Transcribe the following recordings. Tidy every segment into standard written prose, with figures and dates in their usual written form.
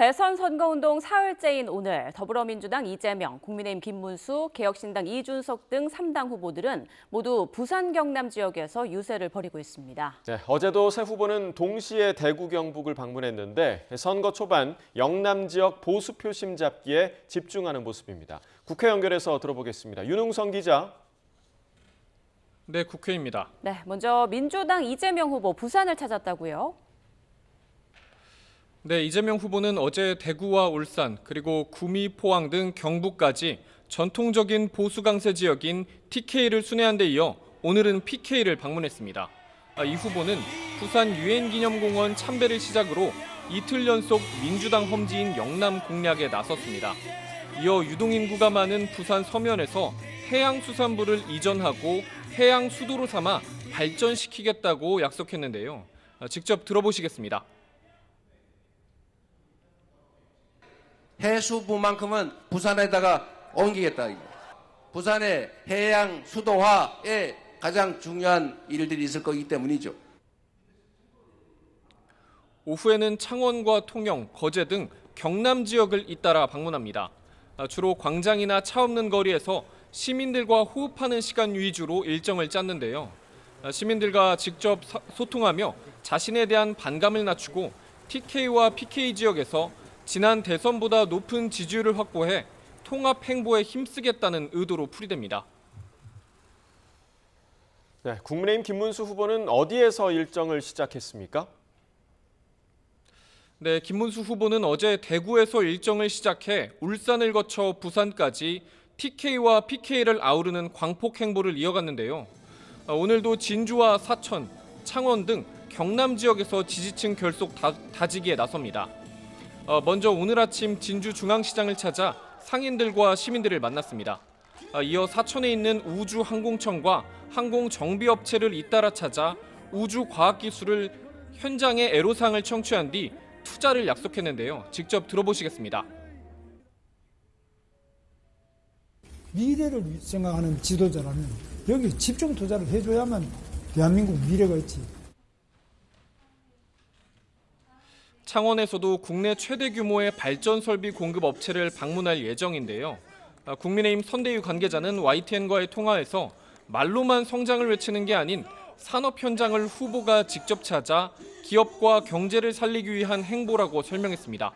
대선 선거운동 사흘째인 오늘 더불어민주당 이재명, 국민의힘 김문수, 개혁신당 이준석 등 3당 후보들은 모두 부산 경남 지역에서 유세를 벌이고 있습니다. 네, 어제도 세 후보는 동시에 대구 경북을 방문했는데 선거 초반 영남 지역 보수 표심 잡기에 집중하는 모습입니다. 국회 연결해서 들어보겠습니다. 윤웅성 기자. 네, 국회입니다. 네, 먼저 민주당 이재명 후보 부산을 찾았다고요? 네, 이재명 후보는 어제 대구와 울산 그리고 구미, 포항 등 경북까지 전통적인 보수 강세 지역인 TK를 순회한 데 이어 오늘은 PK를 방문했습니다. 이 후보는 부산 유엔기념공원 참배를 시작으로 이틀 연속 민주당 험지인 영남 공략에 나섰습니다. 이어 유동인구가 많은 부산 서면에서 해양수산부를 이전하고 해양 수도로 삼아 발전시키겠다고 약속했는데요. 직접 들어보시겠습니다. 해수부만큼은 부산에다가 옮기겠다. 부산의 해양 수도화에 가장 중요한 일들이 있을 거기 때문이죠. 오후에는 창원과 통영, 거제 등 경남 지역을 잇따라 방문합니다. 주로 광장이나 차 없는 거리에서 시민들과 호흡하는 시간 위주로 일정을 짰는데요. 시민들과 직접 소통하며 자신에 대한 반감을 낮추고 TK와 PK 지역에서 지난 대선보다 높은 지지율을 확보해 통합 행보에 힘쓰겠다는 의도로 풀이됩니다. 네, 국민의힘 김문수 후보는 어디에서 일정을 시작했습니까? 네, 김문수 후보는 어제 대구에서 일정을 시작해 울산을 거쳐 부산까지 TK와 PK를 아우르는 광폭 행보를 이어갔는데요. 오늘도 진주와 사천, 창원 등 경남 지역에서 지지층 결속 다지기에 나섭니다. 먼저 오늘 아침 진주 중앙시장을 찾아 상인들과 시민들을 만났습니다. 이어 사천에 있는 우주항공청과 항공정비업체를 잇따라 찾아 우주과학기술을 현장의 애로사항을 청취한 뒤 투자를 약속했는데요. 직접 들어보시겠습니다. 미래를 생각하는 지도자라면 여기 집중 투자를 해줘야만 대한민국 미래가 있지. 창원에서도 국내 최대 규모의 발전 설비 공급 업체를 방문할 예정인데요. 국민의힘 선대위 관계자는 YTN과의 통화에서 말로만 성장을 외치는 게 아닌 산업 현장을 후보가 직접 찾아 기업과 경제를 살리기 위한 행보라고 설명했습니다.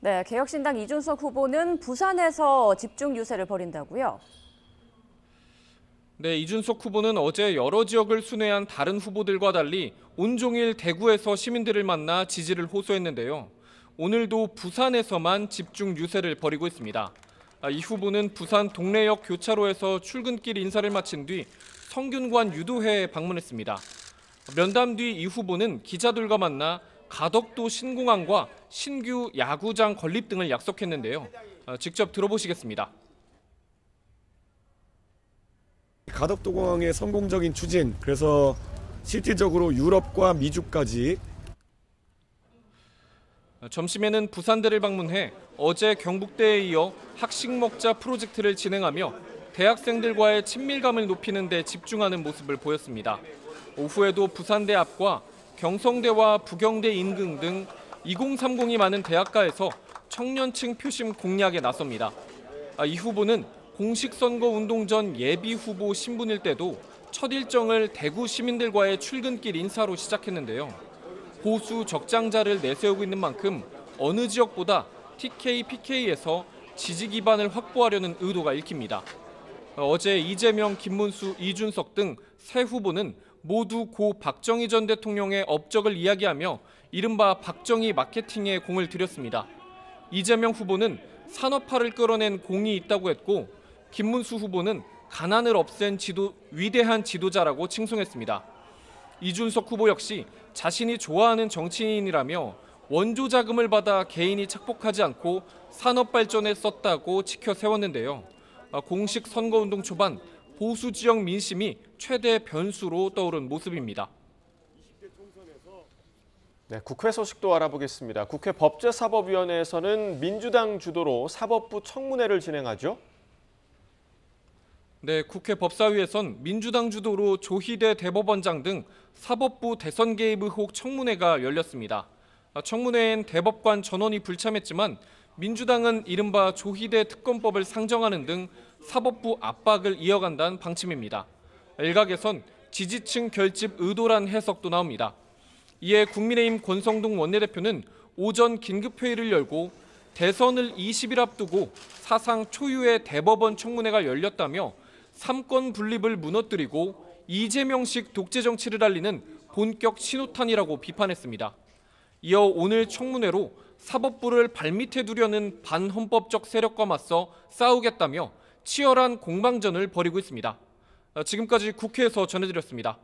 네, 개혁신당 이준석 후보는 부산에서 집중 유세를 벌인다고요? 네, 이준석 후보는 어제 여러 지역을 순회한 다른 후보들과 달리 온종일 대구에서 시민들을 만나 지지를 호소했는데요. 오늘도 부산에서만 집중 유세를 벌이고 있습니다. 이 후보는 부산 동래역 교차로에서 출근길 인사를 마친 뒤 성균관 유도회에 방문했습니다. 면담 뒤 이 후보는 기자들과 만나 가덕도 신공항과 신규 야구장 건립 등을 약속했는데요. 직접 들어보시겠습니다. 가덕도 공항의 성공적인 추진, 그래서 실질적으로 유럽과 미주까지. 점심에는 부산대를 방문해 어제 경북대에 이어 학식 먹자 프로젝트를 진행하며 대학생들과의 친밀감을 높이는 데 집중하는 모습을 보였습니다. 오후에도 부산대 앞과 경성대와 부경대 인근 등 2030이 많은 대학가에서 청년층 표심 공략에 나섭니다. 이 후보는 공식 선거 운동 전 예비 후보 신분일 때도 첫 일정을 대구 시민들과의 출근길 인사로 시작했는데요. 보수 적장자를 내세우고 있는 만큼 어느 지역보다 TK, PK에서 지지 기반을 확보하려는 의도가 읽힙니다. 어제 이재명, 김문수, 이준석 등 세 후보는 모두 고 박정희 전 대통령의 업적을 이야기하며 이른바 박정희 마케팅에 공을 들였습니다. 이재명 후보는 산업화를 끌어낸 공이 있다고 했고 김문수 후보는 가난을 없앤 위대한 지도자라고 칭송했습니다. 이준석 후보 역시 자신이 좋아하는 정치인이라며 원조 자금을 받아 개인이 착복하지 않고 산업 발전에 썼다고 치켜 세웠는데요. 공식 선거운동 초반 보수 지역 민심이 최대 변수로 떠오른 모습입니다. 네, 국회 소식도 알아보겠습니다. 국회 법제사법위원회에서는 민주당 주도로 사법부 청문회를 진행하죠. 네, 국회 법사위에선 민주당 주도로 조희대 대법원장 등 사법부 대선 개입 의혹 청문회가 열렸습니다. 청문회엔 대법관 전원이 불참했지만 민주당은 이른바 조희대 특검법을 상정하는 등 사법부 압박을 이어간다는 방침입니다. 일각에선 지지층 결집 의도란 해석도 나옵니다. 이에 국민의힘 권성동 원내대표는 오전 긴급회의를 열고 대선을 20일 앞두고 사상 초유의 대법원 청문회가 열렸다며 삼권 분립을 무너뜨리고 이재명식 독재 정치를 알리는 본격 신호탄이라고 비판했습니다. 이어 오늘 청문회로 사법부를 발밑에 두려는 반헌법적 세력과 맞서 싸우겠다며 치열한 공방전을 벌이고 있습니다. 지금까지 국회에서 전해드렸습니다.